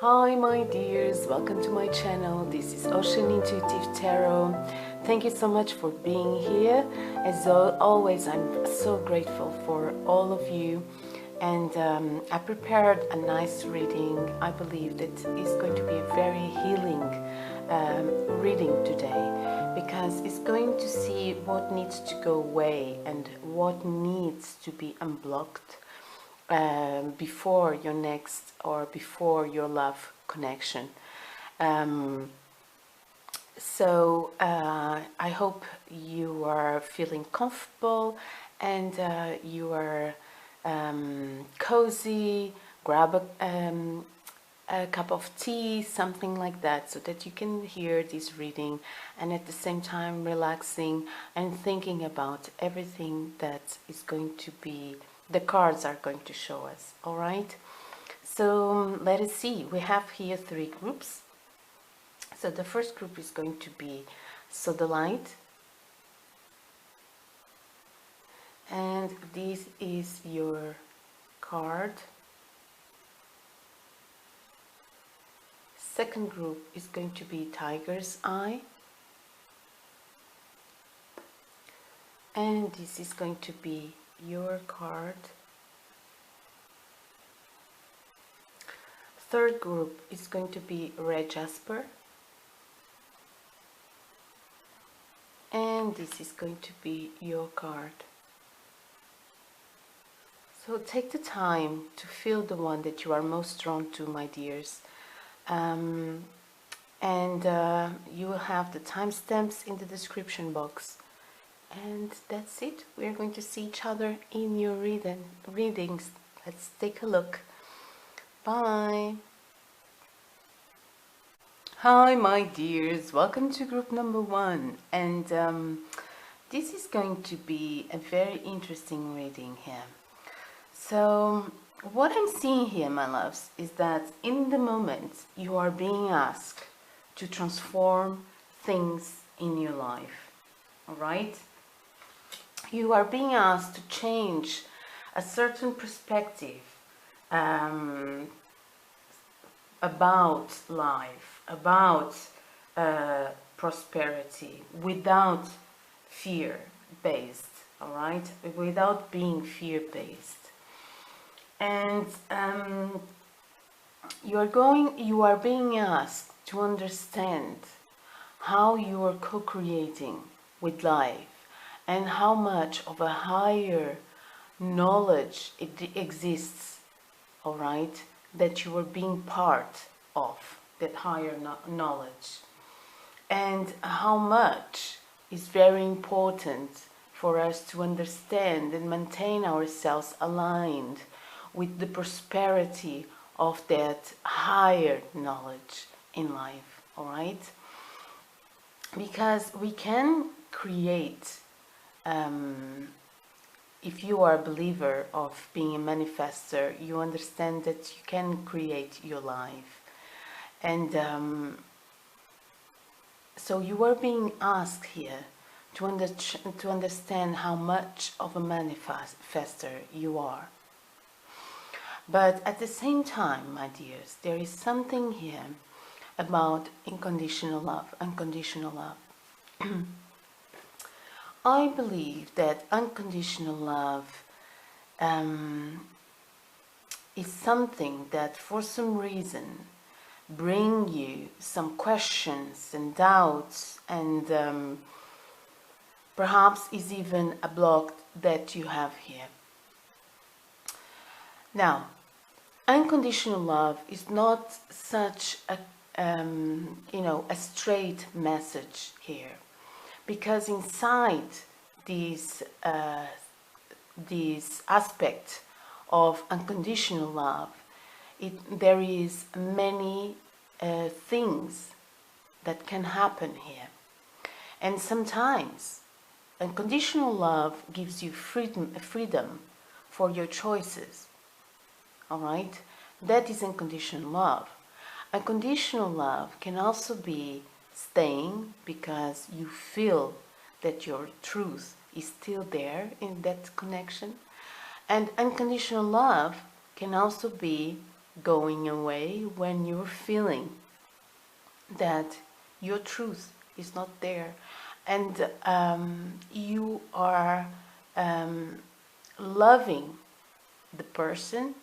Hi my dears, welcome to my channel. This is Ocean Intuitive Tarot. Thank you so much for being here. As always, I'm so grateful for all of you, and I prepared a nice reading. I believe that is going to be a very healing reading today, because it's going to see what needs to go away and what needs to be unblocked before your next or before your love connection. I hope you are feeling comfortable and you are cozy. Grab a cup of tea, something like that, so that you can hear this reading and at the same time relaxing and thinking about everything that is going to be the cards are going to show us. All right, so let us see. We have here 3 groups. So the first group is going to be Sodalite, and this is your card. Second group is going to be Tiger's Eye, and this is going to be your card. Third group is going to be Red Jasper, and this is going to be your card. So take the time to feel the one that you are most drawn to, my dears, and you will have the timestamps in the description box. And that's it. We're going to see each other in your readings. Let's take a look. Bye. Hi my dears, welcome to group number 1, and this is going to be a very interesting reading here. So what I'm seeing here, my loves, is that in the moment you are being asked to transform things in your life. All right, you are being asked to change a certain perspective about life, about prosperity, without fear-based, all right? Without being fear-based. And you are being asked to understand how you are co-creating with life and how much of a higher knowledge it exists, all right, that you are being part of that higher knowledge, and how much is very important for us to understand and maintain ourselves aligned with the prosperity of that higher knowledge in life, all right? Because we can create, if you are a believer of being a manifester, you understand that you can create your life. And so you are being asked here to understand how much of a manifester you are. But at the same time, my dears, there is something here about unconditional love. Unconditional love. I believe that unconditional love is something that for some reason bring you some questions and doubts, and perhaps is even a block that you have here. Now, unconditional love is not such a a straight message here, because inside this aspect of unconditional love, there is many things that can happen here, and sometimes unconditional love gives you freedom for your choices. All right, that is unconditional love. Unconditional love can also be staying because you feel that your truth is still there in that connection. And unconditional love can also be going away when you're feeling that your truth is not there, and you are loving the person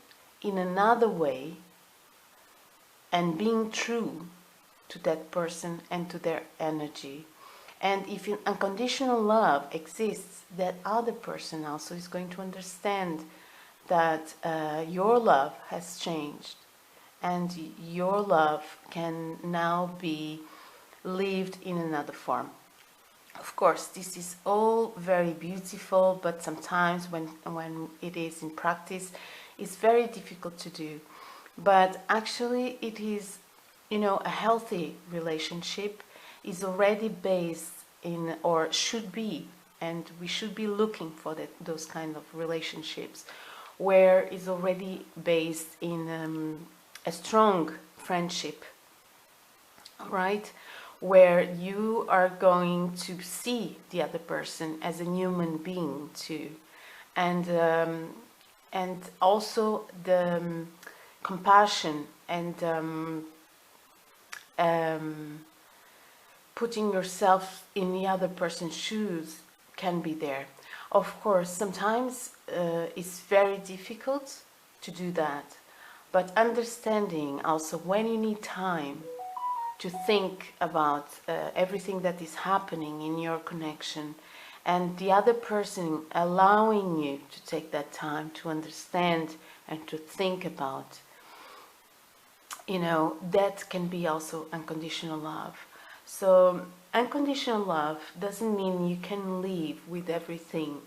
in another way and being true to that person and to their energy. And if unconditional love exists, that other person also is going to understand that your love has changed, and your love can now be lived in another form. Of course, this is all very beautiful, but sometimes when it is in practice, it's very difficult to do. But actually, it is, a healthy relationship is already based in, or should be, and we should be looking for those kind of relationships, where it's already based in a strong friendship, right? Where you are going to see the other person as a human being too, and also the compassion and putting yourself in the other person's shoes can be there. Of course, sometimes it's very difficult to do that, but understanding also when you need time to think about everything that is happening in your connection, and the other person allowing you to take that time to understand and to think about, that can be also unconditional love. So unconditional love doesn't mean you can live with everything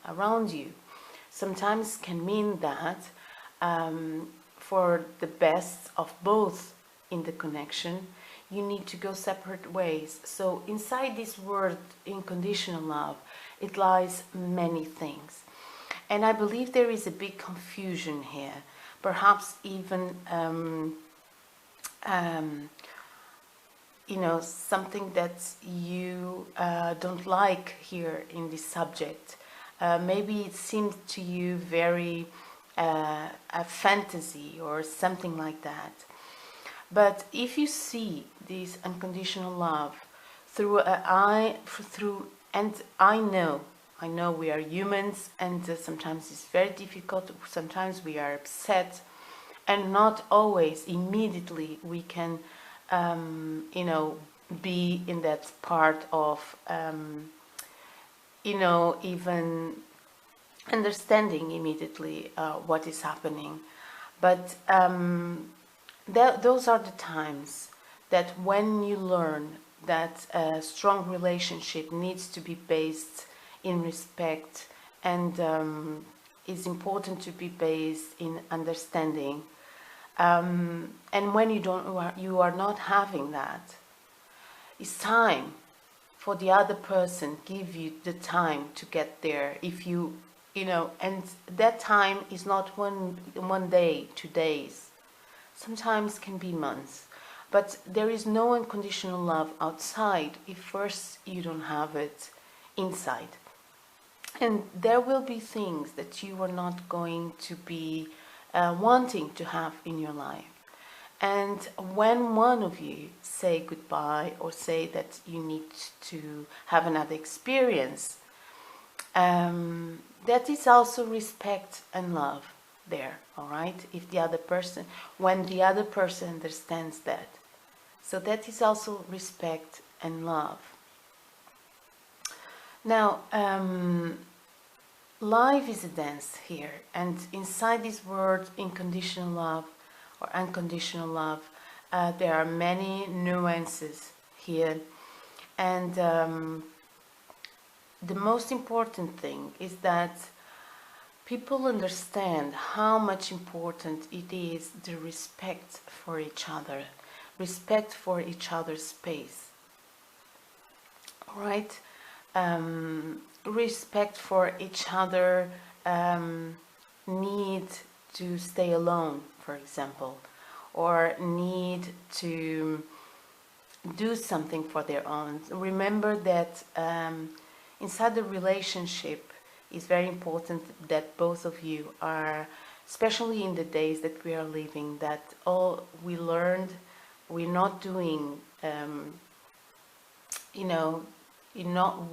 around you. Sometimes can mean that for the best of both in the connection, you need to go separate ways. So inside this word unconditional love, it lies many things. And I believe there is a big confusion here. Perhaps even, something that you don't like here in this subject. Maybe it seems to you very a fantasy or something like that. But if you see this unconditional love through and I know we are humans, and sometimes it's very difficult, sometimes we are upset, and not always immediately we can be in that part of even understanding immediately what is happening. But those are the times that when you learn that a strong relationship needs to be based in respect, and is important to be based in understanding, and when you are not having that, it's time for the other person give you the time to get there. If and that time is not one day, 2 days, sometimes can be months. But there is no unconditional love outside if first you don't have it inside. And there will be things that you are not going to be wanting to have in your life. And when one of you say goodbye or say that you need to have another experience, that is also respect and love there, all right? If the other person, when the other person understands that. So that is also respect and love. Now, life is a dance here, and inside this word unconditional love or unconditional love, there are many nuances here, and the most important thing is that people understand how much important it is the respect for each other, respect for each other's space, all right? Respect for each other need to stay alone, for example, or need to do something for their own. Remember that inside the relationship, it's very important that both of you are especially in the days that we are living, that all we learned, we're not doing,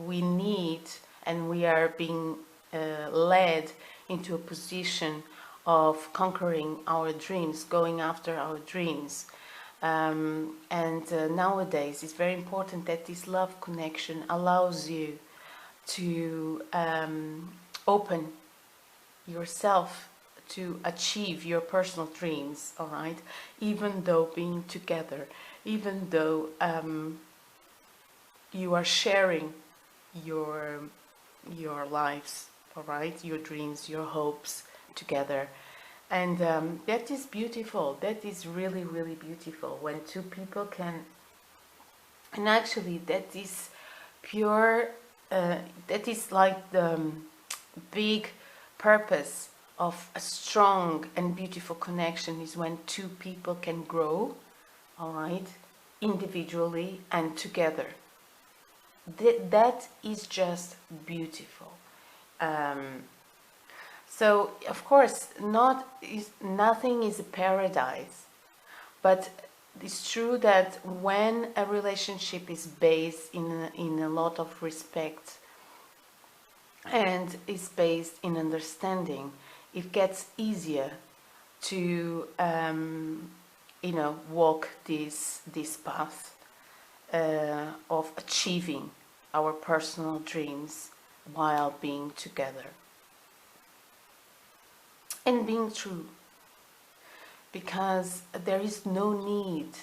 we need, and we are being led into a position of conquering our dreams, going after our dreams. Nowadays it's very important that this love connection allows you to open yourself to achieve your personal dreams, all right? Even though being together, even though you are sharing your lives, all right? Your dreams, your hopes together. And that is beautiful. That is really, really beautiful when two people can, and actually that is pure, that is like the big purpose of a strong and beautiful connection, is when two people can grow, all right, individually and together. That is just beautiful. So of course nothing is a paradise, but it's true that when a relationship is based in a lot of respect and is based in understanding, it gets easier to walk this path of achieving our personal dreams while being together and being true, because there is no need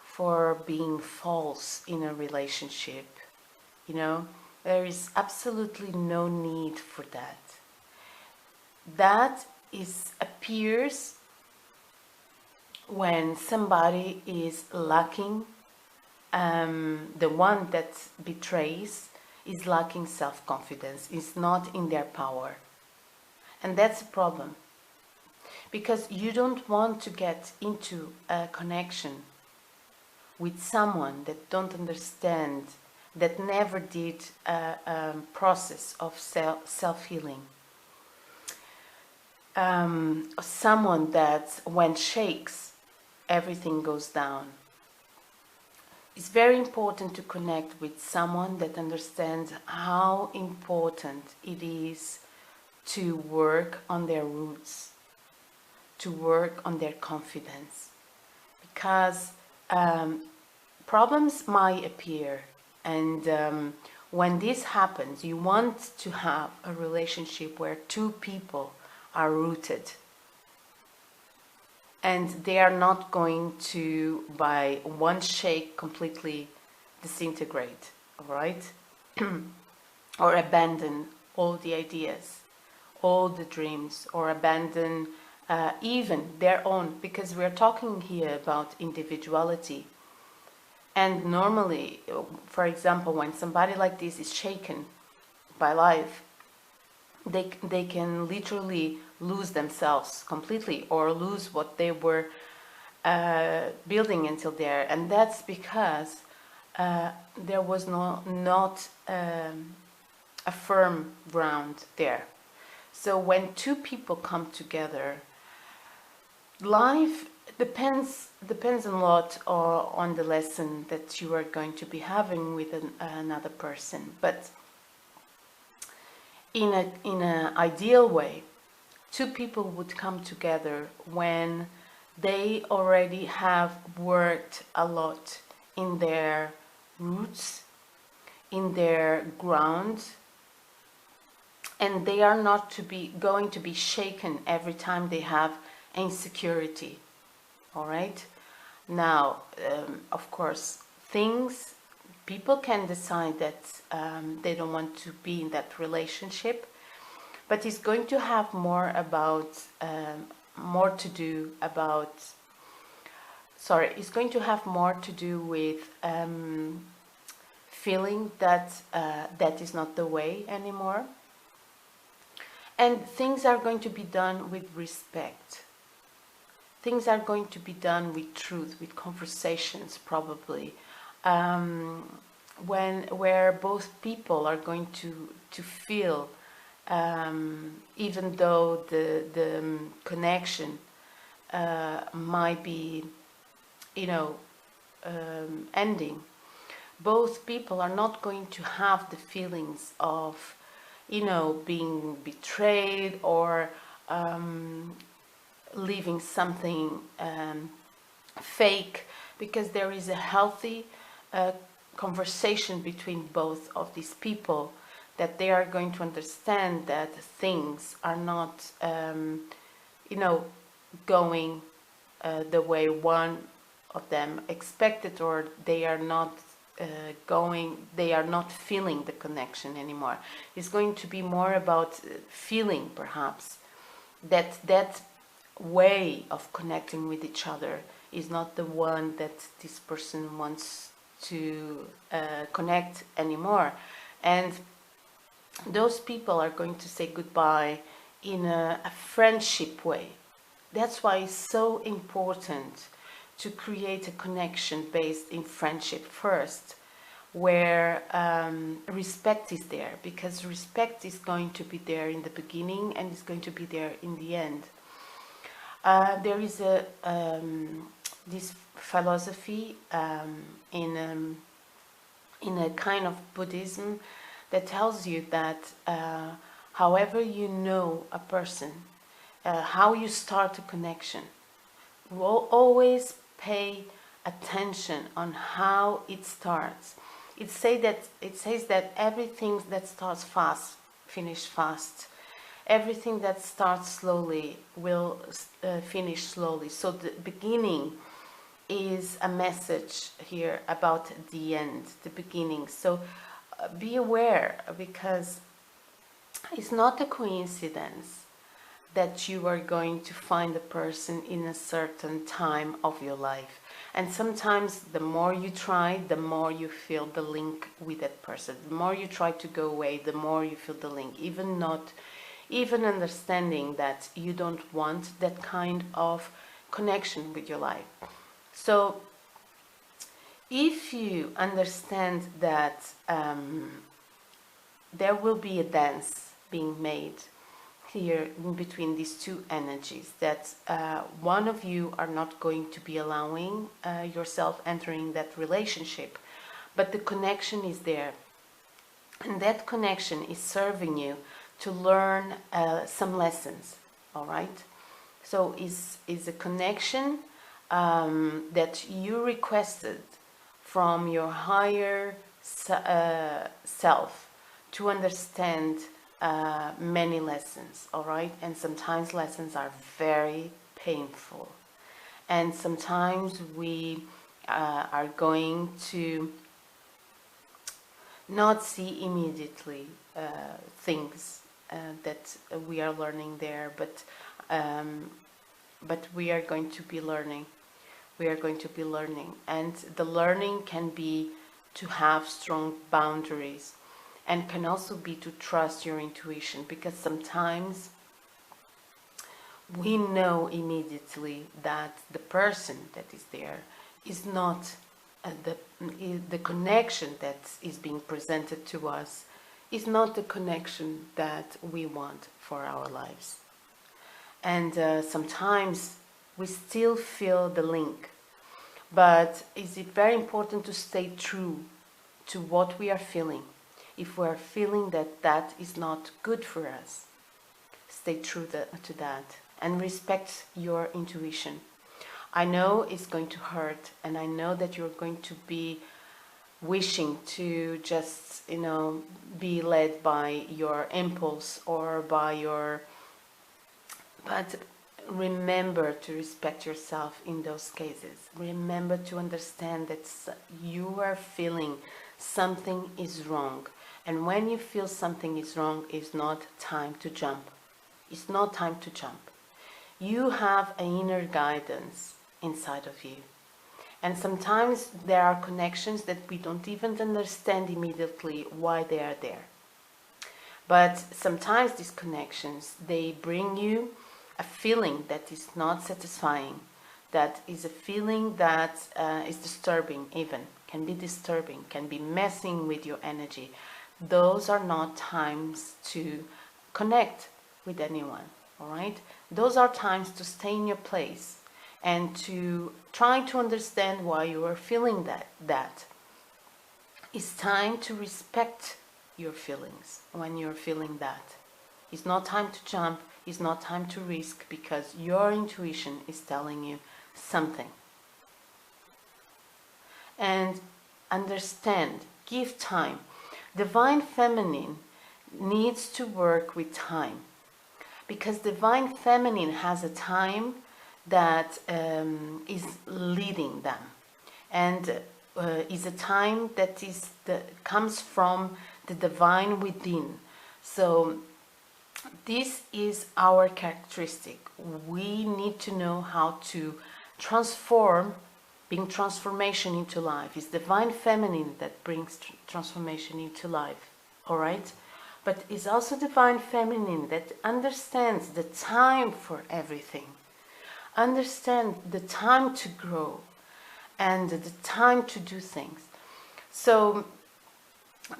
for being false in a relationship. There is absolutely no need for that. That appears when somebody is lacking, the one that betrays is lacking self-confidence, is not in their power. And that's a problem, because you don't want to get into a connection with someone that don't understand, that never did a process of self-healing. Someone that when shakes, everything goes down. It's very important to connect with someone that understands how important it is to work on their roots, to work on their confidence, because problems might appear, and when this happens, you want to have a relationship where two people are rooted, and they are not going to, by one shake, completely disintegrate, all right? Or abandon all the ideas, all the dreams, or abandon even their own, because we're talking here about individuality. And normally, for example, when somebody like this is shaken by life, they can literally lose themselves completely, or lose what they were building until there. And that's because there was not a firm ground there. So when two people come together, life depends a lot on the lesson that you are going to be having with another person. But in an ideal way, two people would come together when they already have worked a lot in their roots, in their ground, and they are not going to be shaken every time they have insecurity. All right? Now, of course, people can decide that they don't want to be in that relationship, but it's going to have more to do with feeling that that is not the way anymore. And things are going to be done with respect. Things are going to be done with truth, with conversations, probably, where both people are going to feel even though the connection might be, ending, both people are not going to have the feelings of, being betrayed or leaving something fake, because there is a healthy conversation between both of these people, that they are going to understand that things are not, going the way one of them expected, or they are not they are not feeling the connection anymore. It's going to be more about feeling, perhaps, that way of connecting with each other is not the one that this person wants to connect anymore. And those people are going to say goodbye in a friendship way. That's why it's so important to create a connection based in friendship first, where respect is there, because respect is going to be there in the beginning and is going to be there in the end. There is this philosophy in a kind of Buddhism that tells you that however you know a person, how you start a connection, will always pay attention on how it starts. It says that everything that starts fast finish fast. Everything that starts slowly will finish slowly. So the beginning is a message here about the end, the beginning. So be aware, because it's not a coincidence that you are going to find a person in a certain time of your life. And sometimes the more you try, the more you feel the link with that person. The more you try to go away, the more you feel the link. Even understanding that you don't want that kind of connection with your life. So if you understand that there will be a dance being made here in between these two energies, that one of you are not going to be allowing yourself entering that relationship, but the connection is there, and that connection is serving you to learn some lessons. All right, so is a connection that you requested from your higher self to understand many lessons. All right, and sometimes lessons are very painful, and sometimes we are going to not see immediately things that we are learning there, but we are going to be learning. We are going to be learning, and the learning can be to have strong boundaries, and can also be to trust your intuition, because sometimes we know immediately that the person that is there is not the connection that is being presented to us is not the connection that we want for our lives. And sometimes we still feel the link, but is it very important to stay true to what we are feeling? If we are feeling that that is not good for us, stay true to that and respect your intuition. I know it's going to hurt, and I know that you're going to be wishing to just, be led by your impulse or by your... But remember to respect yourself in those cases. Remember to understand that you are feeling something is wrong. And when you feel something is wrong, it's not time to jump. It's not time to jump. You have an inner guidance inside of you. And sometimes there are connections that we don't even understand immediately why they are there. But sometimes these connections, they bring you a feeling that is not satisfying, that is a feeling that is disturbing even, can be disturbing, can be messing with your energy. Those are not times to connect with anyone, all right? Those are times to stay in your place and to try to understand why you are feeling that. It's time to respect your feelings when you're feeling that. It's not time to jump, it's not time to risk, because your intuition is telling you something. And understand, give time. Divine Feminine needs to work with time, because Divine Feminine has a time that is leading them, and is a time that comes from the divine within. So this is our characteristic. We need to know how to transform, bring transformation into life. It's Divine Feminine that brings transformation into life, all right? But it's also Divine Feminine that understands the time for everything. Understand the time to grow and the time to do things. So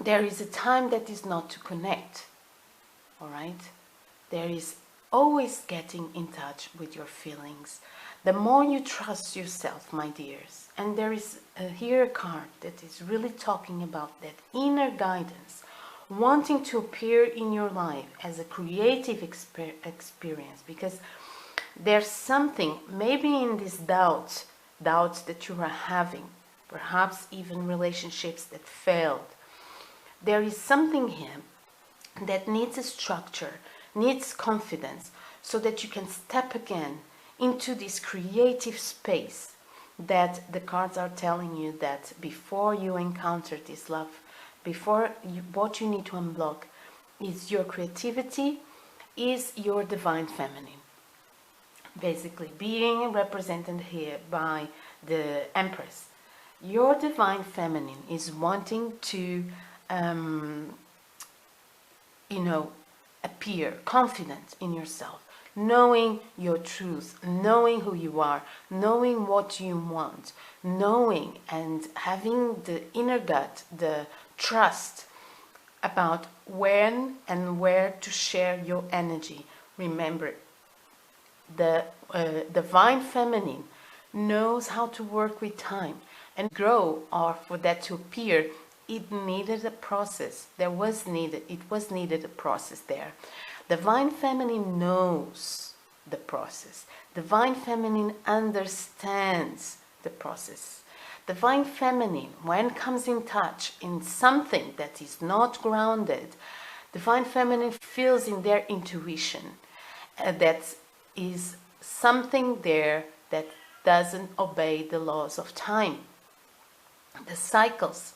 there is a time that is not to connect, all right? There is always getting in touch with your feelings. The more you trust yourself, my dears, and there is here a card that is really talking about that inner guidance, wanting to appear in your life as a creative experience, because there's something, maybe in this doubts that you are having, perhaps even relationships that failed. There is something here that needs a structure, needs confidence, so that you can step again into this creative space that the cards are telling you that before you encounter this love, what you need to unblock is your creativity, is your Divine Feminine. Basically being represented here by the Empress. Your Divine Feminine is wanting to appear confident in yourself, knowing your truth, knowing who you are, knowing what you want, knowing and having the inner gut, the trust about when and where to share your energy. Remember, the Divine Feminine knows how to work with time and grow, or for that to appear, it needed a process. It was needed a process there. Divine Feminine knows the process. Divine Feminine understands the process. Divine Feminine, when comes in touch in something that is not grounded, Divine Feminine feels in their intuition that is something there that doesn't obey the laws of time, the cycles.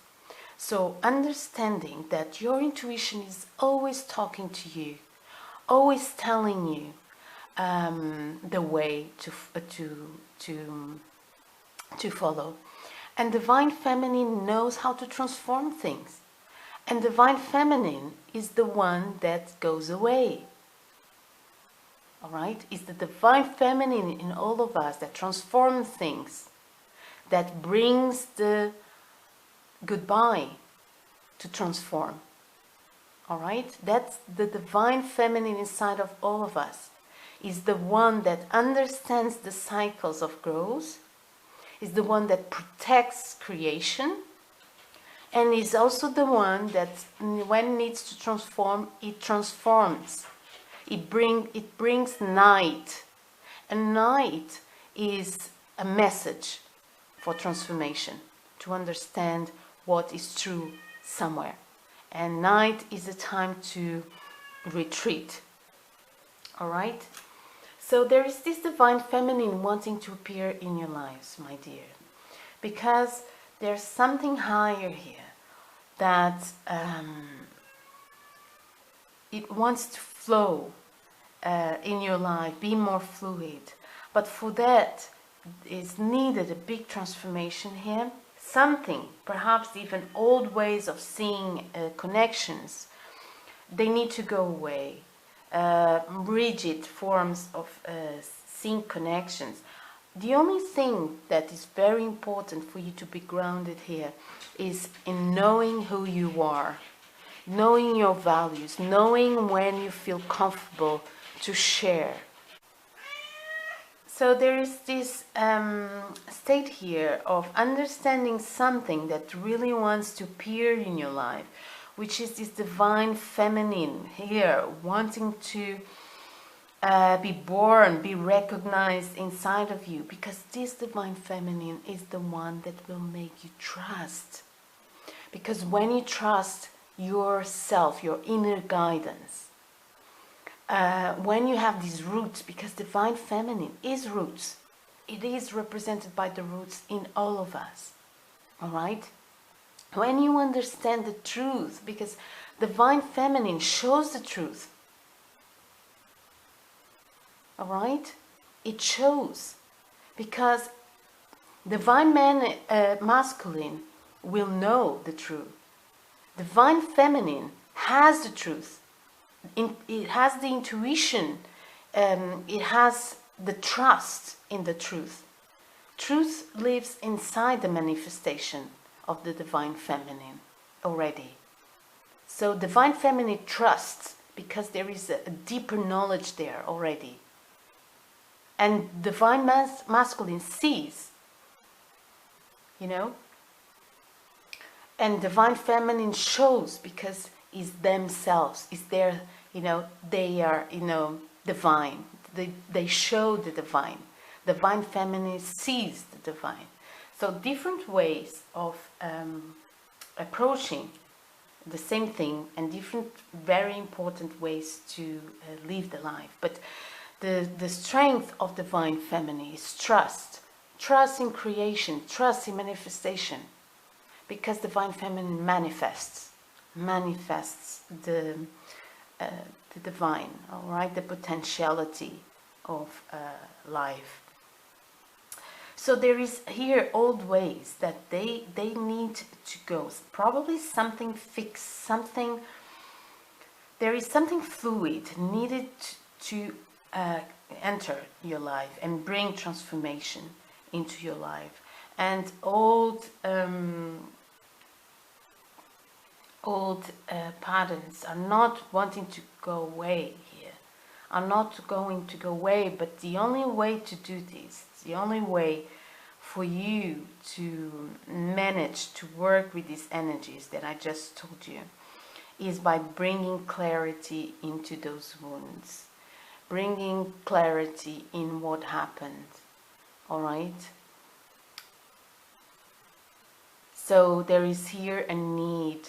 So understanding that your intuition is always talking to you, always telling you the way to follow. And Divine Feminine knows how to transform things. And Divine Feminine is the one that goes away. All right? It's the Divine Feminine in all of us that transforms things, that brings the goodbye to transform. All right? That's the Divine Feminine inside of all of us. Is the one that understands the cycles of growth, is the one that protects creation, and is also the one that when it needs to transform, it transforms. It brings night, and night is a message for transformation, to understand what is true somewhere. And night is a time to retreat. All right? So there is this Divine Feminine wanting to appear in your lives, my dear, because there's something higher here that it wants to flow in your life, be more fluid. But for that is needed a big transformation here. Something, perhaps even old ways of seeing connections, they need to go away. Rigid forms of seeing connections. The only thing that is very important for you to be grounded here is in knowing who you are. knowing your values, knowing when you feel comfortable to share. So there is this state here of understanding something that really wants to appear in your life, which is this divine feminine here, wanting to be born, be recognized inside of you, because this divine feminine is the one that will make you trust. Because when you trust yourself, your inner guidance, when you have these roots, because divine feminine is roots, it is represented by the roots in all of us, all right? When you understand the truth, because divine feminine shows the truth, all right? It shows, because divine masculine will know the truth. Divine feminine has the truth. It has the intuition, it has the trust in the truth. Truth lives inside the manifestation of the divine feminine already. So divine feminine trusts because there is a deeper knowledge there already. And divine masculine sees, you know. And divine feminine shows because is themselves, is their, you know, they are, you know, divine. They show the divine. Divine feminine sees the divine. So different ways of approaching the same thing, and different very important ways to live the life. But the strength of divine feminine is trust. Trust in creation, trust in manifestation. Because divine feminine manifests the divine, all right, the potentiality of life. So there is here old ways that they need to go. Probably something fixed, something. There is something fluid needed to enter your life and bring transformation into your life. And old patterns are not wanting to go away here, are not going to go away, but the only way to do this, the only way for you to manage to work with these energies that I just told you, is by bringing clarity into those wounds, bringing clarity in what happened, all right? So there is here a need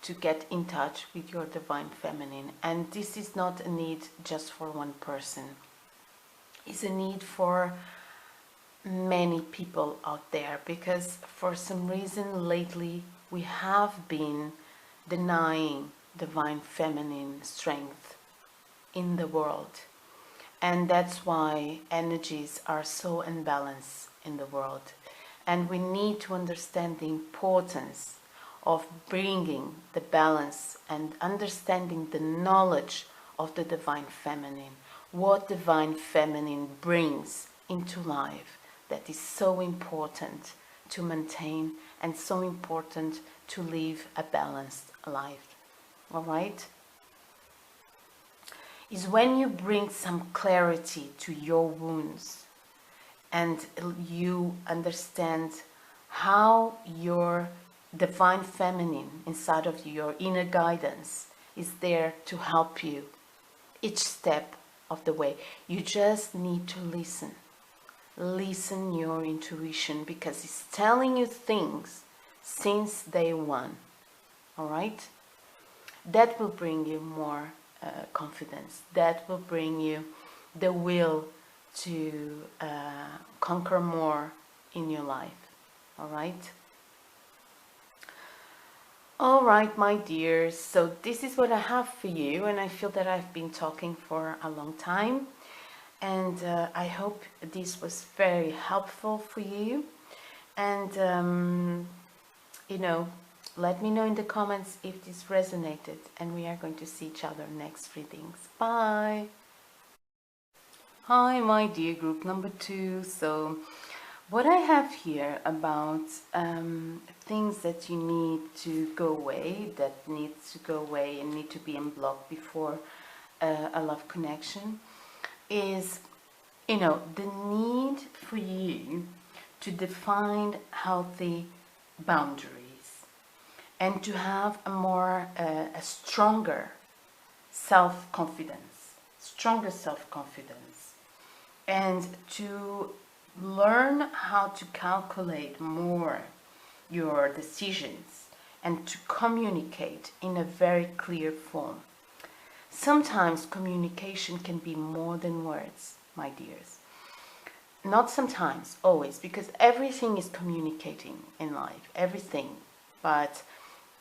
to get in touch with your divine feminine, and this is not a need just for one person. It's a need for many people out there, because for some reason lately we have been denying divine feminine strength in the world, and that's why energies are so unbalanced in the world. And we need to understand the importance of bringing the balance and understanding the knowledge of the divine feminine, what divine feminine brings into life, that is so important to maintain and so important to live a balanced life. All right? Is when you bring some clarity to your wounds and you understand how your divine feminine inside of you, your inner guidance, is there to help you each step of the way. You just need to listen. Listen your intuition, because it's telling you things since day one. All right? That will bring you more confidence. That will bring you the will to conquer more in your life. All right? All right, my dears, so this is what I have for you, and I feel that I've been talking for a long time, and I hope this was very helpful for you. And you know, let me know in the comments if this resonated, and we are going to see each other next readings. Bye. Hi, my dear group number 2. So What I have here about things that you need to go away, that needs to go away and need to be unblocked before a love connection, is, you know, the need for you to define healthy boundaries and to have a more, a stronger self-confidence, and to learn how to calculate more your decisions and to communicate in a very clear form. Sometimes communication can be more than words, my dears. Not sometimes, always, because everything is communicating in life, everything. But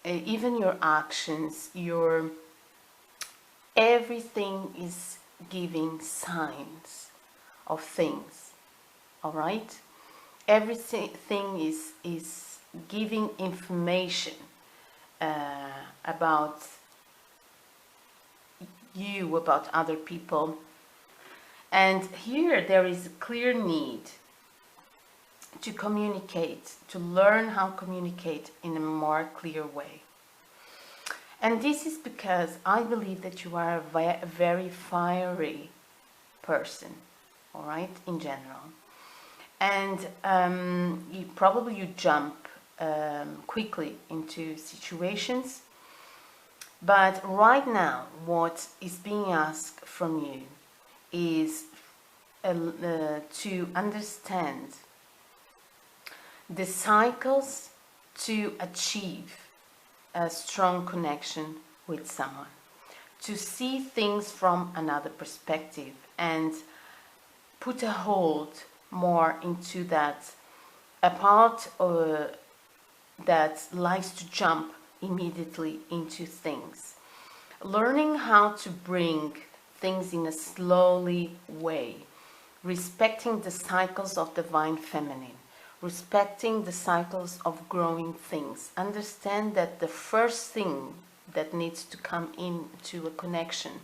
even your actions, everything is giving signs of things. All right, everything is giving information about you, about other people. And here there is a clear need to communicate, to learn how to communicate in a more clear way. And this is because I believe that you are a very fiery person, all right, in general. And you jump quickly into situations. But right now, what is being asked from you is to understand the cycles to achieve a strong connection with someone, to see things from another perspective and put a hold more into that, a part that likes to jump immediately into things. Learning how to bring things in a slowly way, respecting the cycles of divine feminine, respecting the cycles of growing things. Understand that the first thing that needs to come into a connection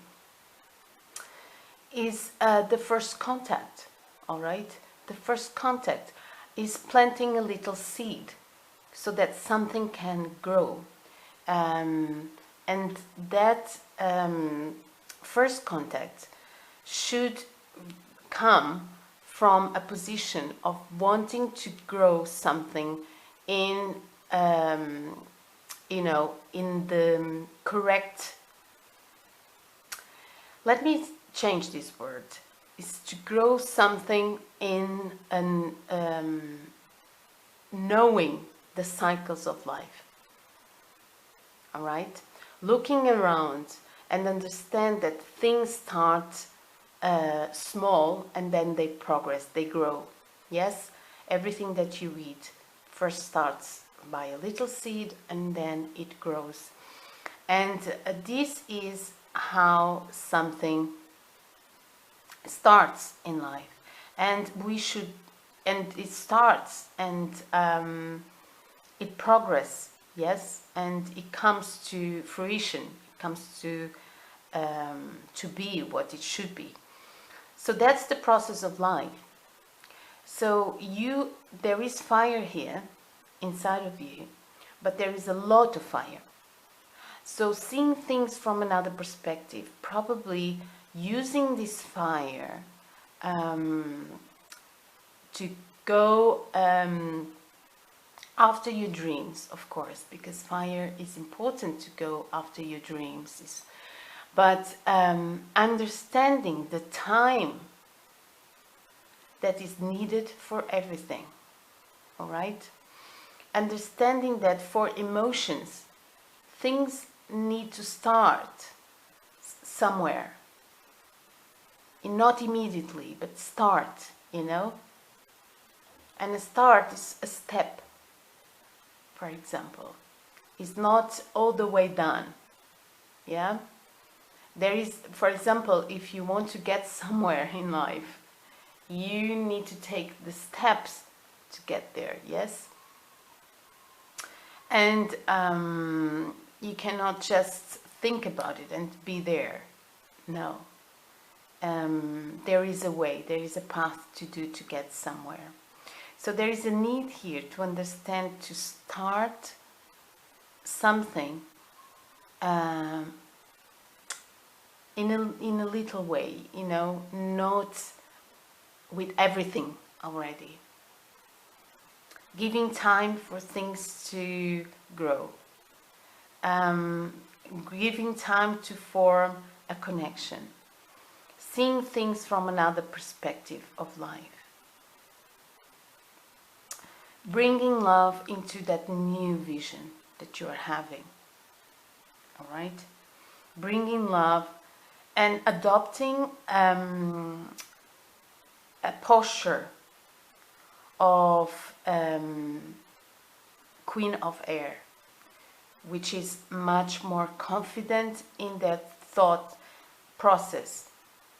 is the first contact, all right? The first contact is planting a little seed so that something can grow. And that first contact should come from a position of wanting to grow something in, in the correct, let me change this word, is to grow something in an, knowing the cycles of life. All right, looking around and understand that things start small and then they progress, they grow. Yes, everything that you read first starts by a little seed and then it grows. And this is how something starts in life. And it starts and it progresses. Yes, and it comes to fruition. It comes to be what it should be. So that's the process of life. So there is fire here inside of you, but there is a lot of fire. So seeing things from another perspective, probably using this fire to go after your dreams, of course, because fire is important to go after your dreams. But understanding the time that is needed for everything, all right? Understanding that for emotions, things need to start somewhere. Not immediately, but start, And a start is a step. For example, is not all the way done. Yeah, there is, for example, if you want to get somewhere in life, you need to take the steps to get there. Yes, and you cannot just think about it and be there. No, there is a way, there is a path to get somewhere. So there is a need here to understand, to start something in a little way, you know, not with everything already. Giving time for things to grow. Giving time to form a connection. Seeing things from another perspective of life. Bringing love into that new vision that you are having. All right? Bringing love and adopting a posture of Queen of Air, which is much more confident in that thought process,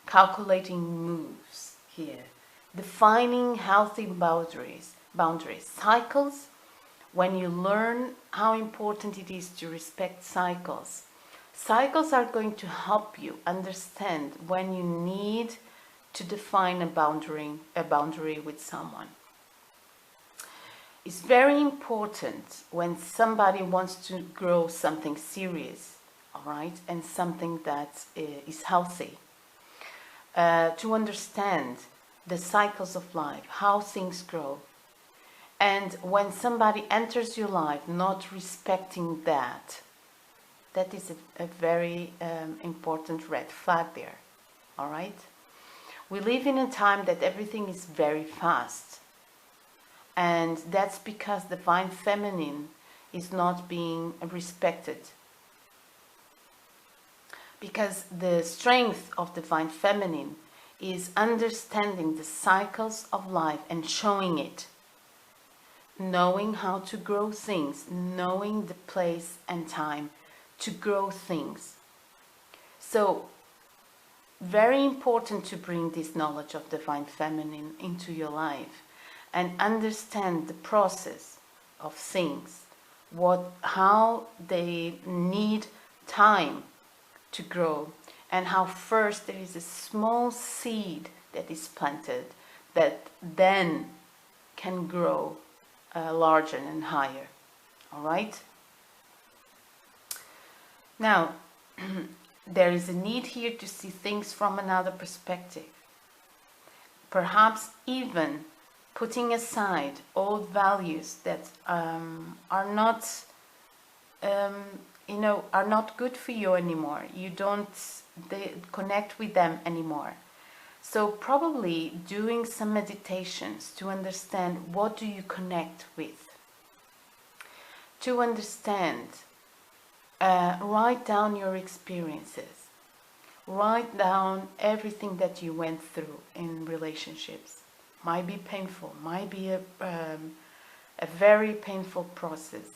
calculating moves here, defining healthy boundaries, cycles. When you learn how important it is to respect cycles, cycles are going to help you understand when you need to define a boundary with someone. It's very important when somebody wants to grow something serious, all right, and something that is healthy, to understand the cycles of life, how things grow. And when somebody enters your life not respecting that, that is a very important red flag there, all right? We live in a time that everything is very fast. And that's because the divine feminine is not being respected. Because the strength of the divine feminine is understanding the cycles of life and showing it. Knowing how to grow things, knowing the place and time to grow things. So, very important to bring this knowledge of divine feminine into your life and understand the process of things, how they need time to grow, and how first there is a small seed that is planted that then can grow larger and higher. All right? Now, there is a need here to see things from another perspective. Perhaps even putting aside old values that are not, are not good for you anymore. You don't connect with them anymore. So probably doing some meditations to understand what do you connect with. To understand, write down your experiences. Write down everything that you went through in relationships. Might be painful, might be a very painful process.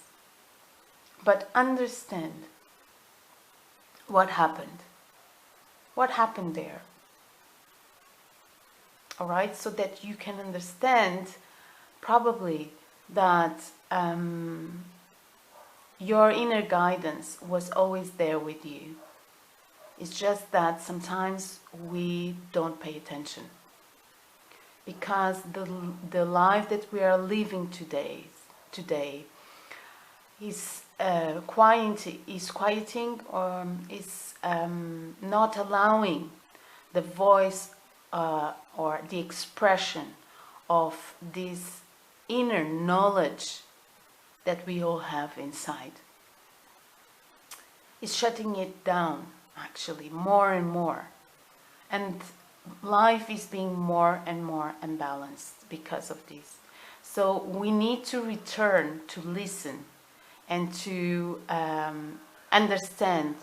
But understand what happened. What happened there? All right, so that you can understand probably that your inner guidance was always there with you. It's just that sometimes we don't pay attention. Because the life that we are living today is quieting or is not allowing the voice or the expression of this inner knowledge that we all have inside. It's shutting it down, actually, more and more. And life is being more and more unbalanced because of this. So we need to return to listen and to understand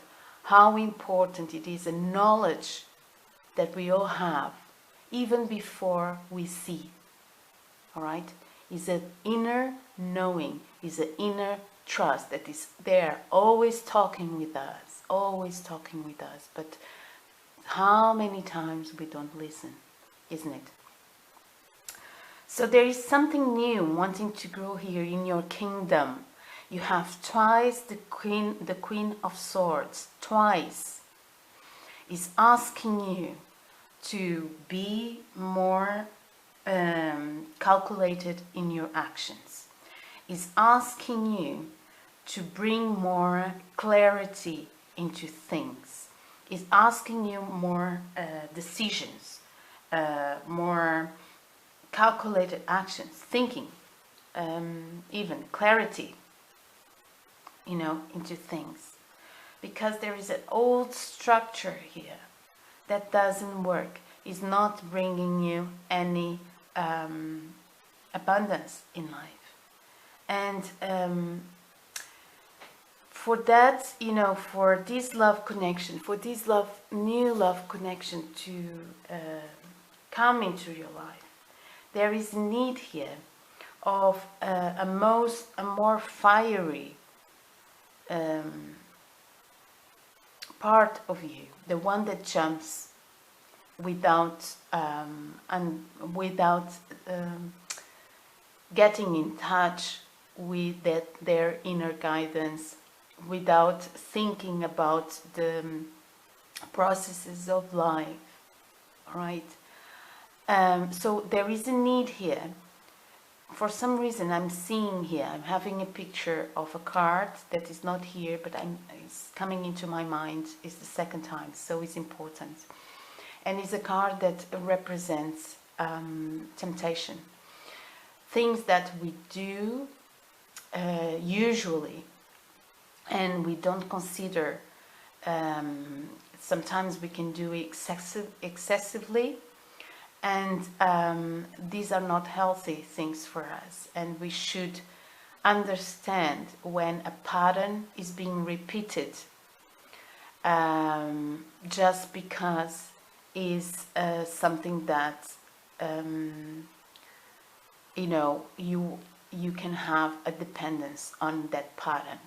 how important it is, a knowledge that we all have, even before we see. All right? Is an inner knowing, is an inner trust that is there, always talking with us, But how many times we don't listen, isn't it? So there is something new wanting to grow here in your kingdom. You have twice the Queen of Swords, twice, is asking you to be more calculated in your actions. Is asking you to bring more clarity into things. Is asking you more decisions, more calculated actions, thinking, even clarity, into things. Because there is an old structure here that doesn't work, is not bringing you any abundance in life. And for that, for this love connection, for this new love connection to come into your life, there is need here of a more fiery part of you, the one that jumps without getting in touch with their inner guidance, without thinking about the processes of life, right? So there is a need here. For some reason, I'm having a picture of a card that is not here, but it's coming into my mind. It's the second time, so it's important. And it's a card that represents temptation. Things that we do usually, and we don't consider. Sometimes we can do it excessively, and these are not healthy things for us. And we should understand when a pattern is being repeated just because is something that you can have a dependence on that pattern.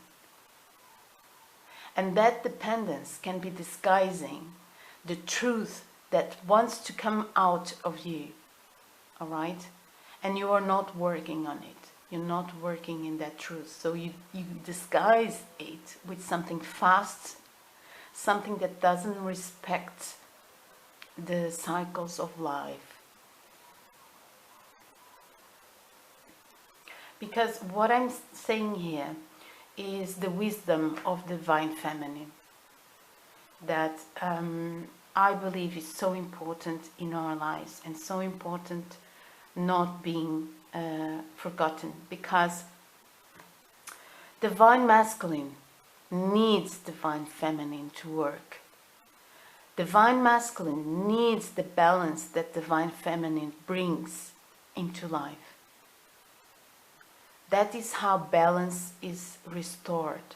And that dependence can be disguising the truth that wants to come out of you, all right? And you are not working on it. You're not working in that truth. So you disguise it with something fast, something that doesn't respect the cycles of life. Because what I'm saying here is the wisdom of divine feminine that I believe is so important in our lives, and so important not being forgotten, because divine masculine needs divine feminine to work. Divine masculine needs the balance that divine feminine brings into life. That is how balance is restored.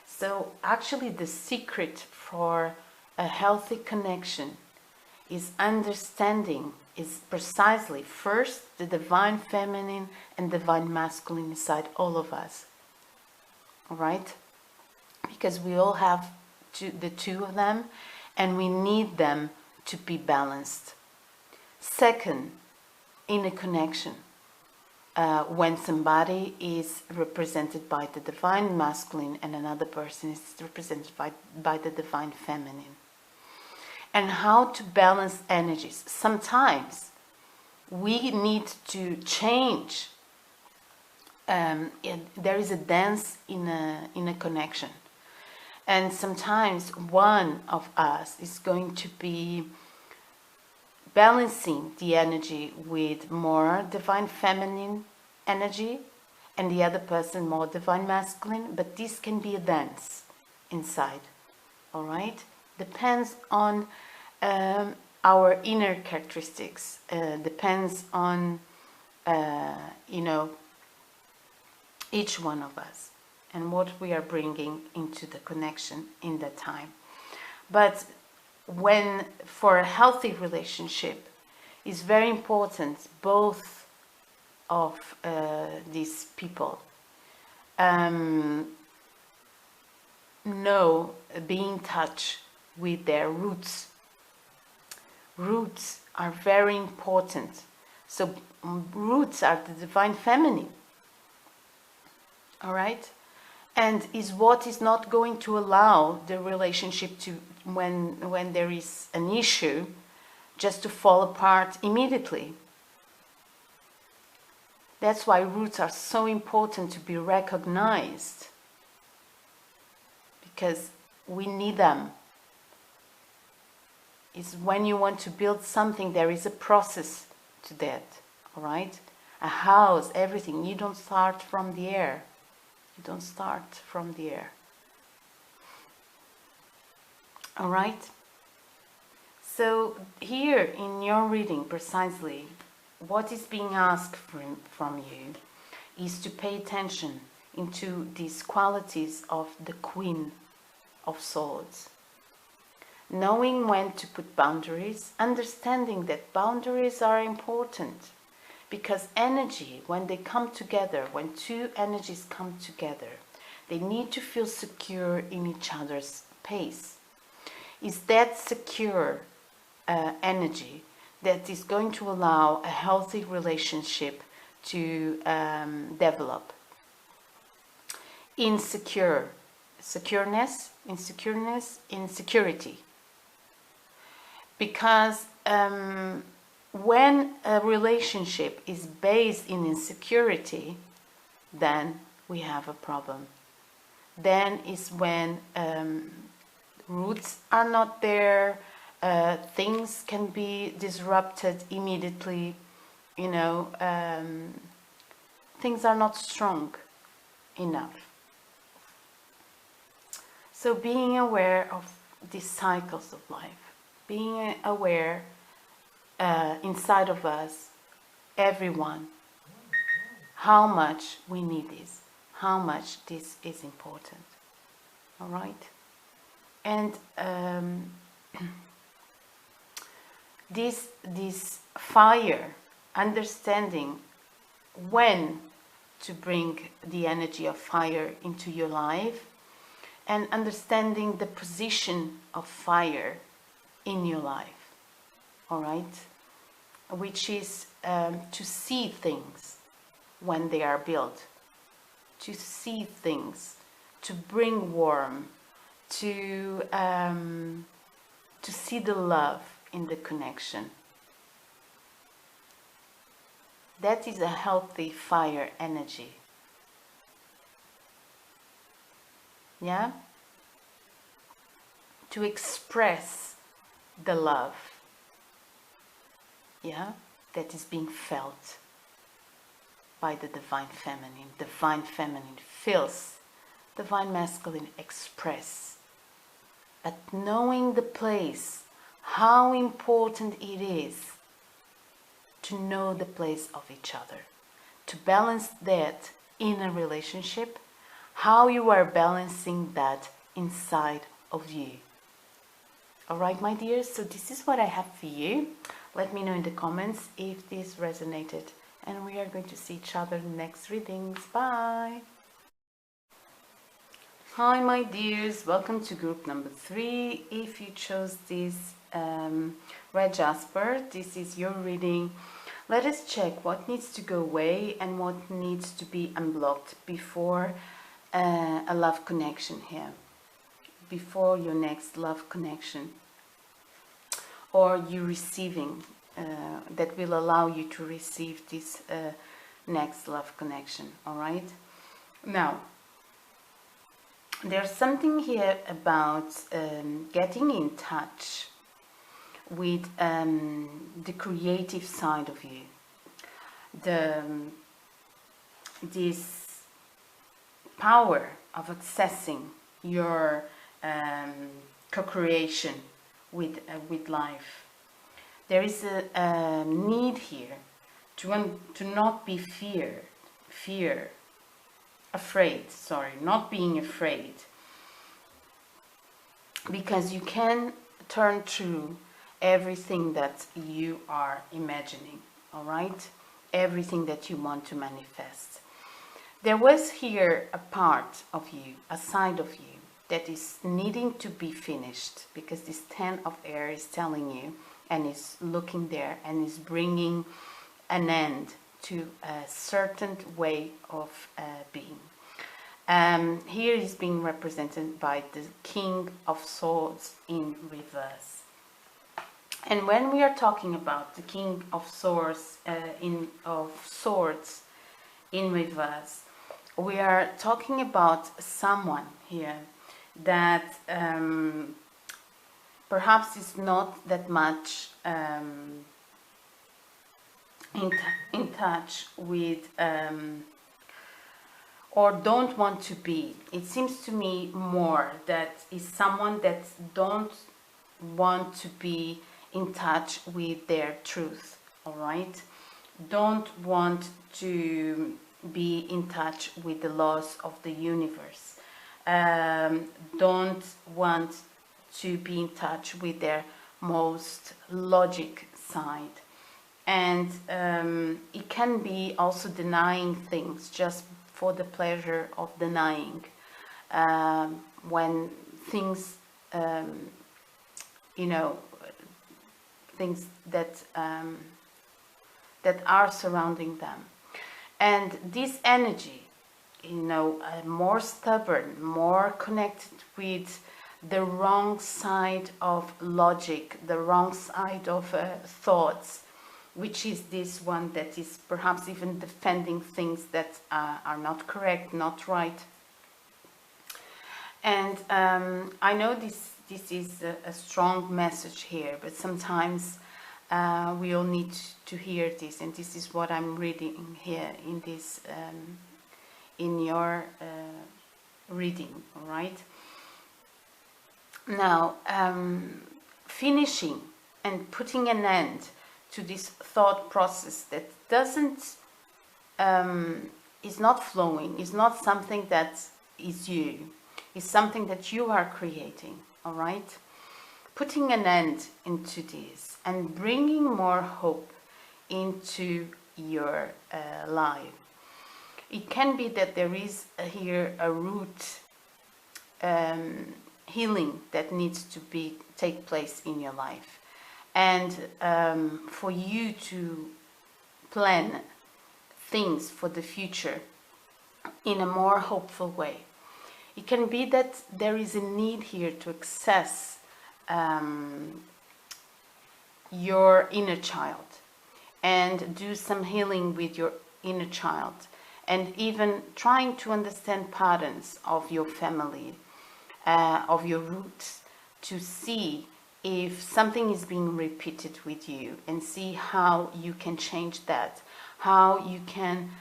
So actually the secret for a healthy connection is understanding, is precisely first the divine feminine and divine masculine inside all of us. All right? Because we all have the two of them, and we need them to be balanced. Second, in a connection, when somebody is represented by the divine masculine and another person is represented by the divine feminine. And how to balance energies. Sometimes we need to change. There is a dance in a connection. And sometimes one of us is going to be balancing the energy with more divine feminine energy, and the other person more divine masculine, but this can be a dance inside, all right? Depends on our inner characteristics, depends on, each one of us and what we are bringing into the connection in that time. But when for a healthy relationship, it's very important both of these people be in touch with their roots. Roots are very important. So roots are the divine feminine, all right? And is what is not going to allow the relationship to, when there is an issue, just to fall apart immediately. That's why roots are so important to be recognized, because we need them. It's when you want to build something, there is a process to that, all right? A house, everything. You don't start from the air. You don't start from the air. All right? So here in your reading, precisely, what is being asked from you is to pay attention into these qualities of the Queen of Swords. Knowing when to put boundaries, understanding that boundaries are important, because energy, when they come together, when two energies come together, they need to feel secure in each other's pace. Is that secure energy that is going to allow a healthy relationship to develop? Insecureness, insecurity. Because when a relationship is based in insecurity, then we have a problem. Then is when roots are not there, things can be disrupted immediately, you know, things are not strong enough. So being aware of these cycles of life, being aware inside of us, everyone, how much we need this, how much this is important. All right? And this fire, understanding when to bring the energy of fire into your life, and understanding the position of fire in your life, all right? Which is to see things when they are built, to see things, to bring warmth, to see the love in the connection. That is a healthy fire energy. Yeah? To express the love, yeah, that is being felt by the divine feminine. Divine feminine feels, divine masculine express. But knowing the place, how important it is to know the place of each other, to balance that in a relationship, how you are balancing that inside of you. All right, my dears, so this is what I have for you. Let me know in the comments if this resonated, and we are going to see each other in the next readings. Bye. Hi, my dears, welcome to group number 3. If you chose this red Jasper, this is your reading. Let us check what needs to go away and what needs to be unblocked before a love connection here, before your next love connection, or you receiving that will allow you to receive this next love connection. All right, now there's something here about getting in touch with the creative side of you, this power of accessing your co-creation with not be being afraid, because you can turn true everything that you are imagining, all right? Everything that you want to manifest. There was here a part of you, a side of you, that is needing to be finished, because this 10 of air is telling you and is looking there and is bringing an end to a certain way of being. Here is being represented by the King of Swords in reverse. And when we are talking about the King of Swords, in reverse, we are talking about someone here that perhaps is not that much in touch with, or don't want to be. It seems to me more that is someone that don't want to be in touch with their truth, all right? Don't want to be in touch with the laws of the universe. Don't want to be in touch with their most logic side. And it can be also denying things just for the pleasure of denying. When things, things that that are surrounding them. And this energy, more stubborn, more connected with the wrong side of logic, the wrong side of thoughts, which is this one that is perhaps even defending things that are not correct, not right. And I know this is a strong message here, but sometimes we all need to hear this, and this is what I'm reading here in this, in your reading, all right? Now, finishing and putting an end to this thought process that doesn't, is not flowing, is not something that is you, is something that you are creating, all right? Putting an end into this and bringing more hope into your life. It can be that there is here a root healing that needs to take place in your life, and for you to plan things for the future in a more hopeful way. It can be that there is a need here to access your inner child and do some healing with your inner child, and even trying to understand patterns of your family, of your roots, to see if something is being repeated with you, and see how you can change that, how you can,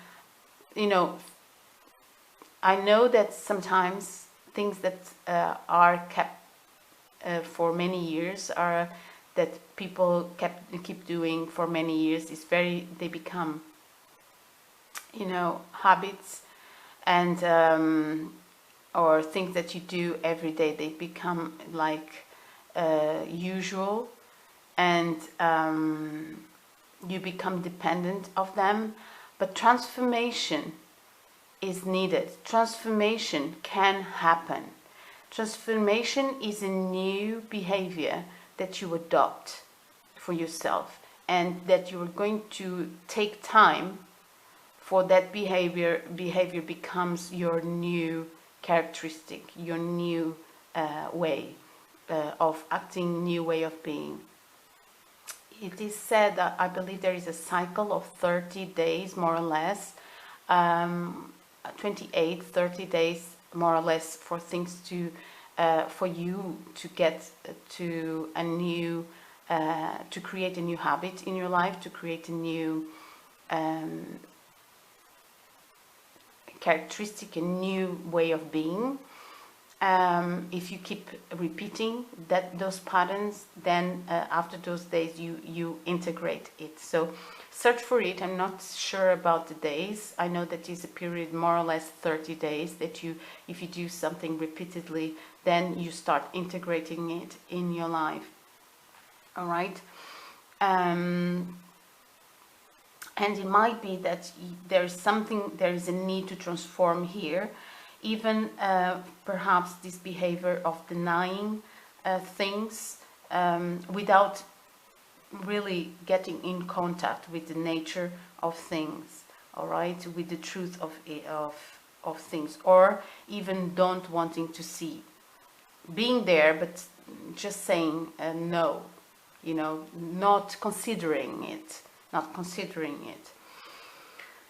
I know that sometimes things that are kept for many years, are that people keep doing for many years, they become, habits, and or things that you do every day, they become like usual, and you become dependent of them. But transformation is needed. Transformation can happen. Transformation is a new behavior that you adopt for yourself, and that you are going to take time for that behavior becomes your new characteristic, your new way of acting, new way of being. It is said that, I believe, there is a cycle of 30 days, more or less, 28, 30 days, more or less, for things to, for you to get to a new, to create a new habit in your life, to create a new characteristic, a new way of being. If you keep repeating those patterns, then after those days you integrate it. So search for it. I'm not sure about the days. I know that is a period more or less 30 days that if you do something repeatedly, then you start integrating it in your life. All right. And it might be that there is a need to transform here, even perhaps this behavior of denying things without really getting in contact with the nature of things, all right, with the truth of things, or even don't wanting to see, being there but just saying no, you know, not considering it.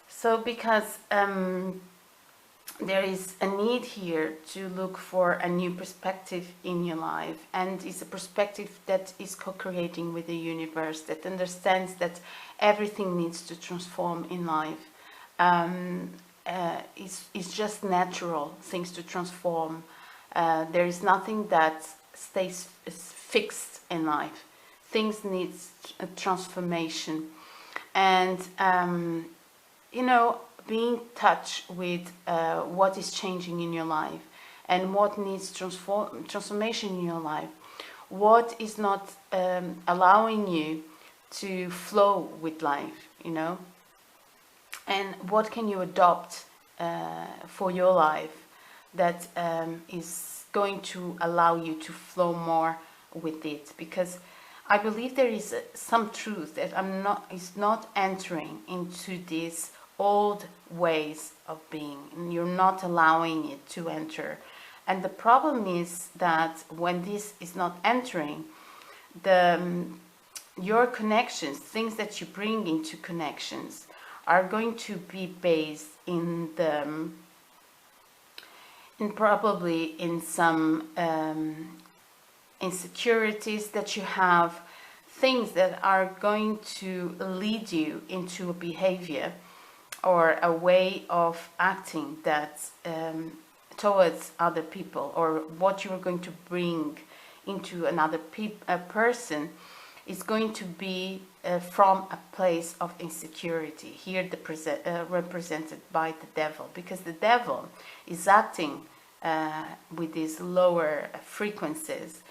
So because there is a need here to look for a new perspective in your life, and it's a perspective that is co-creating with the universe, that understands that everything needs to transform in life. It's just natural things to transform. There is nothing that stays fixed in life. Things need a transformation, and you know, be in touch with what is changing in your life and what needs transformation in your life, what is not allowing you to flow with life, you know, and what can you adopt for your life that is going to allow you to flow more with it. Because I believe there is some truth that is not entering into this old ways of being, and you're not allowing it to enter. And the problem is that when this is not entering, your connections, things that you bring into connections, are going to be based in probably in some insecurities that you have, things that are going to lead you into a behavior or a way of acting that towards other people, or what you're going to bring into another person is going to be from a place of insecurity, here represented by the devil, because the devil is acting with these lower frequencies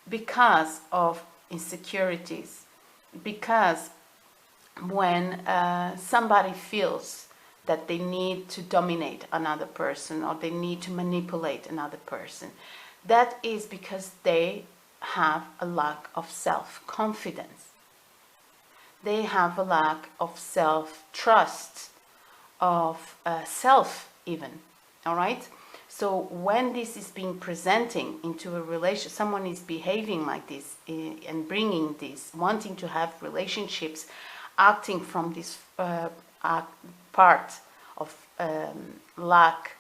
because of insecurities. Because when somebody feels that they need to dominate another person, or they need to manipulate another person, that is because they have a lack of self-confidence. They have a lack of self-trust, of self even, all right? So when this is being presenting into a relation, someone is behaving like this and bringing this, wanting to have relationships, acting from this part of lack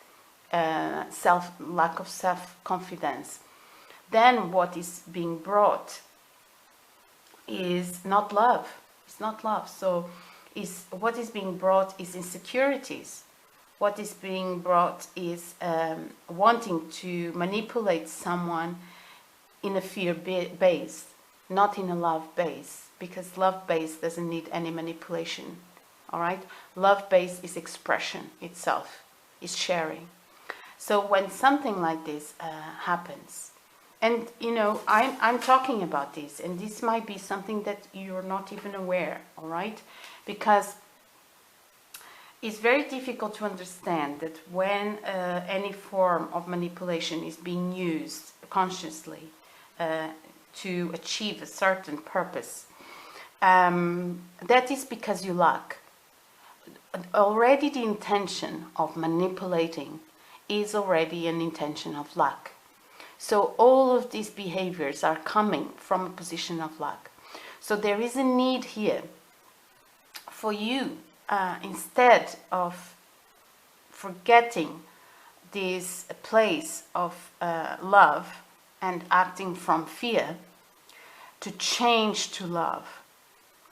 of self-confidence, then what is being brought is not love. It's not love. So what is being brought is insecurities. What is being brought is wanting to manipulate someone in a fear base, not in a love base, because love base doesn't need any manipulation. All right? Love base is expression itself, is sharing. So when something like this happens, and you know, I'm talking about this, and this might be something that you're not even aware, all right? Because it's very difficult to understand that when any form of manipulation is being used consciously to achieve a certain purpose, that is because you lack. Already the intention of manipulating is already an intention of lack. So all of these behaviors are coming from a position of lack. So there is a need here for you, instead of forgetting this place of love and acting from fear, to change to love.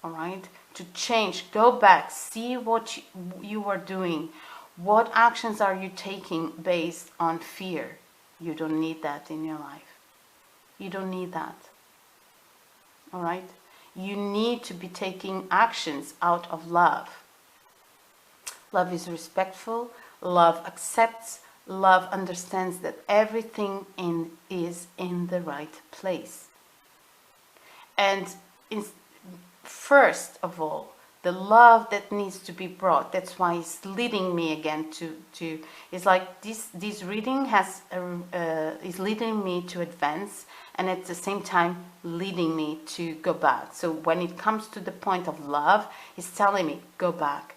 All right? To change, go back, see what you are doing. What actions are you taking based on fear? You don't need that in your life. You don't need that. All right? You need to be taking actions out of love. Love is respectful. Love accepts. Love understands that everything is in the right place. And first of all, the love that needs to be brought, that's why it's leading me again to it's like this reading is leading me to advance, and at the same time leading me to go back. So when it comes to the point of love, it's telling me go back,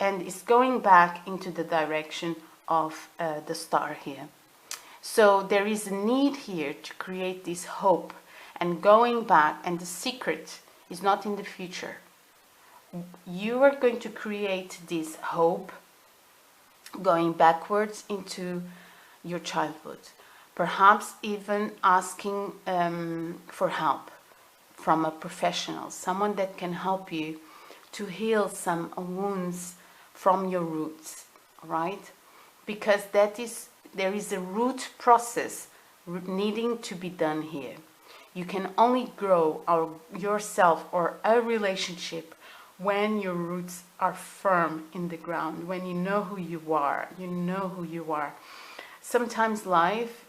and it's going back into the direction of the star here. So there is a need here to create this hope and going back, and the secret is not in the future. You are going to create this hope going backwards into your childhood, perhaps even asking for help from a professional, someone that can help you to heal some wounds from your roots, right? Because there is a root process needing to be done here. You can only grow yourself or a relationship when your roots are firm in the ground, when you know who you are, Sometimes life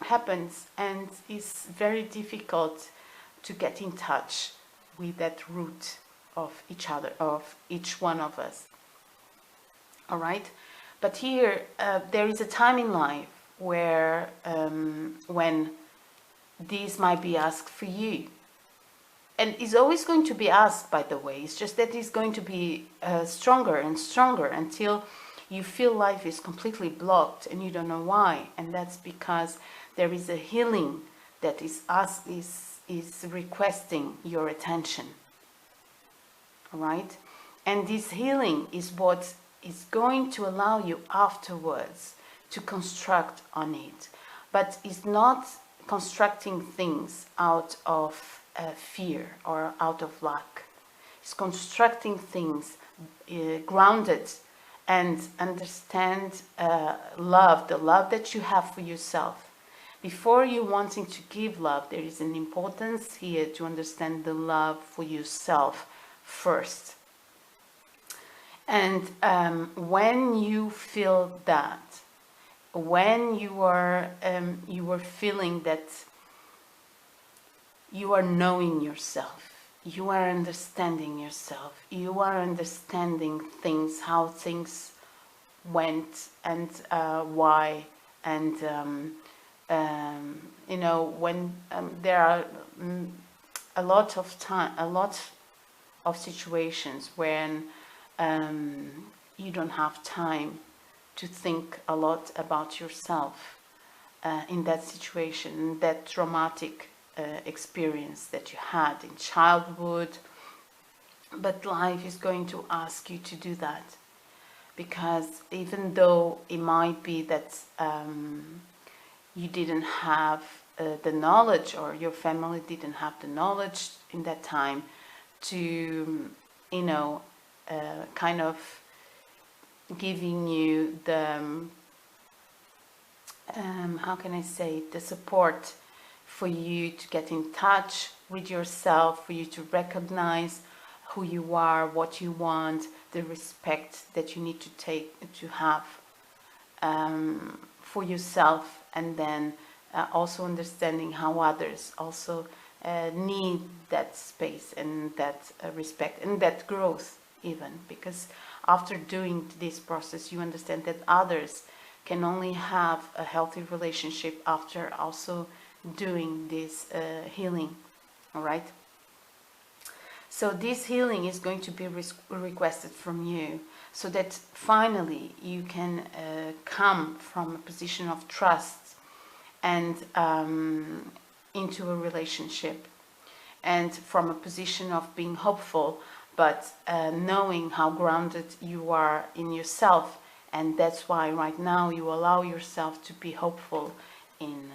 happens and it's very difficult to get in touch with that root of each other, of each one of us. All right? But here, there is a time in life where when this might be asked for you. And it's always going to be asked, by the way. It's just that it's going to be stronger and stronger until you feel life is completely blocked and you don't know why. And that's because there is a healing that is requesting your attention. All right? And this healing is what is going to allow you afterwards to construct on it. But it's not constructing things out of fear or out of lack. It's constructing things grounded and understand love, the love that you have for yourself. Before you wanting to give love, there is an importance here to understand the love for yourself first. And when you feel that, when you are feeling that you are knowing yourself, you are understanding yourself, you are understanding things, how things went and why, and when there are a lot of situations when you don't have time to think a lot about yourself in that situation, that traumatic experience that you had in childhood. But life is going to ask you to do that, because even though it might be that you didn't have the knowledge, or your family didn't have the knowledge in that time to kind of giving you the how can I say, the support for you to get in touch with yourself, for you to recognize who you are, what you want, the respect that you need to have for yourself, and then also understanding how others also need that space and that respect and that growth even, because after doing this process you understand that others can only have a healthy relationship after also doing this healing. All right, so this healing is going to be requested from you, so that finally you can come from a position of trust and into a relationship, and from a position of being hopeful, but knowing how grounded you are in yourself. And that's why right now you allow yourself to be hopeful in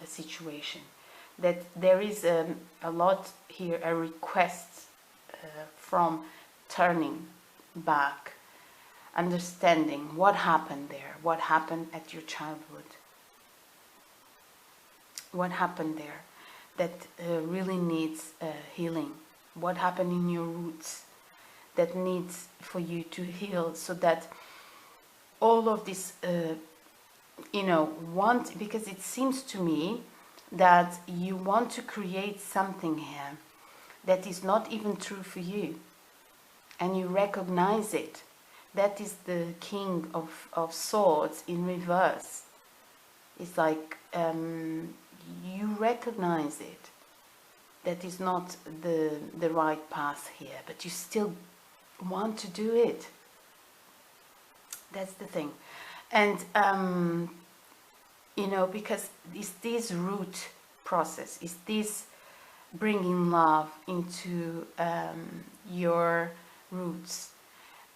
a situation. That there is a lot here, a request from turning back, understanding what happened there, what happened at your childhood, what happened there that really needs healing, what happened in your roots that needs for you to heal, so that all of this because it seems to me that you want to create something here that is not even true for you, and you recognize it. That is the King of Swords in reverse. It's like you recognize it. That is not the right path here, but you still want to do it. That's the thing. And because it's this root process? Is this bringing love into your roots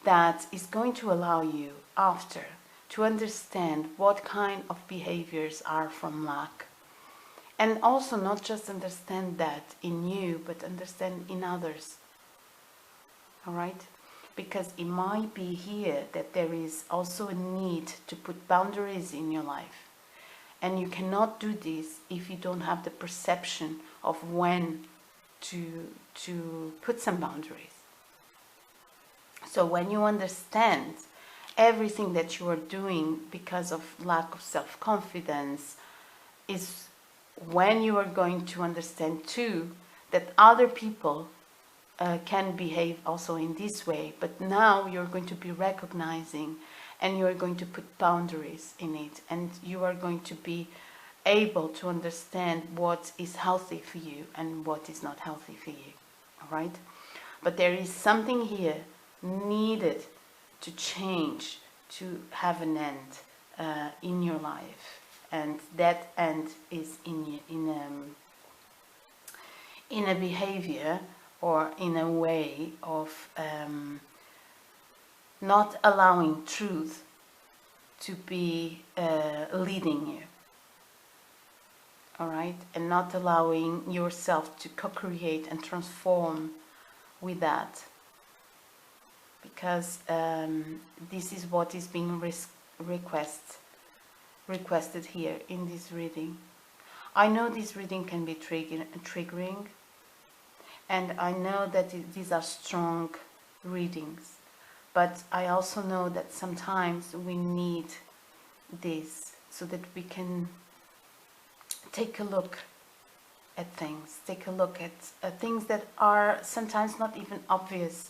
that is going to allow you after to understand what kind of behaviors are from lack? And also not just understand that in you, but understand in others. All right? Because it might be here that there is also a need to put boundaries in your life. And you cannot do this if you don't have the perception of when to put some boundaries. So when you understand everything that you are doing because of lack of self-confidence, is when you are going to understand too that other people can behave also in this way, but now you're going to be recognizing and you are going to put boundaries in it, and you are going to be able to understand what is healthy for you and what is not healthy for you. All right? But there is something here needed to change, to have an end in your life, and that end is in a behavior or in a way of not allowing truth to be leading you. All right? And not allowing yourself to co-create and transform with that. Because this is what is being requested here in this reading. I know this reading can be triggering, and I know that these are strong readings, but I also know that sometimes we need this so that we can take a look at things, take a look at things that are sometimes not even obvious,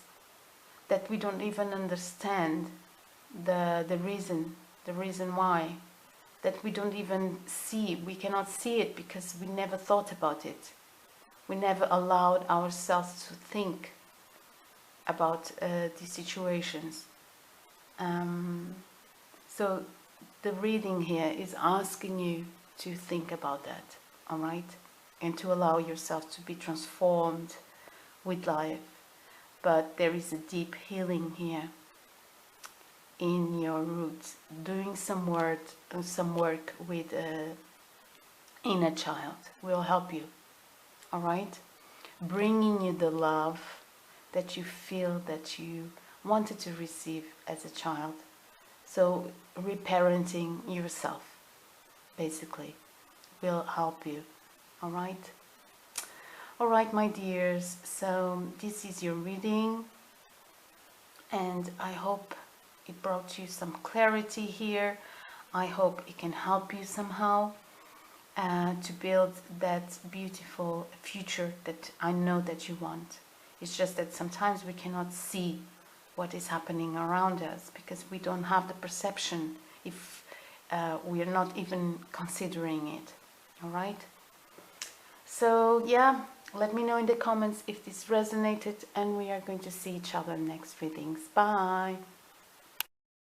that we don't even understand the reason why, that we don't even see, we cannot see it because we never thought about it. We never allowed ourselves to think about these situations. So the reading here is asking you to think about that, all right? And to allow yourself to be transformed with life. But there is a deep healing here in your roots, doing some work with inner child will help you, all right? Bringing you the love that you feel that you wanted to receive as a child. So reparenting yourself, basically, will help you, all right? All right, my dears, so this is your reading, and I hope it brought you some clarity here. I hope it can help you somehow to build that beautiful future that I know that you want. It's just that sometimes we cannot see what is happening around us because we don't have the perception if we are not even considering it. All right? So yeah, let me know in the comments if this resonated, and we are going to see each other next readings. Bye!